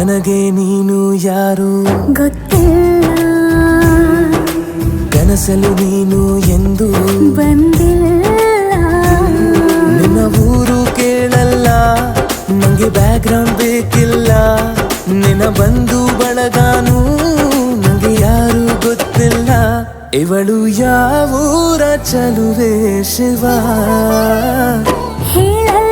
ನನಗೆ ನೀನು ಯಾರು ಗೊತ್ತಿಲ್ಲ, ಕನಸಲು ನೀನು ಎಂದು ಬಂದಿಲ್ಲ. ನಿನ್ನ ಊರು ಕೇಳಲ್ಲ, ನಂಗೆ ಬ್ಯಾಕ್ಗ್ರೌಂಡ್ ಬೇಕಿಲ್ಲ. ನಿನ್ನ ಬಂಧು ಬಳಗಾನು ನಂಗೆ ಯಾರು ಗೊತ್ತಿಲ್ಲ. ಇವಳು ಯಾವೂರ ಚಲುವೆ ಶಿವ ಹೇಳಲ್ಲ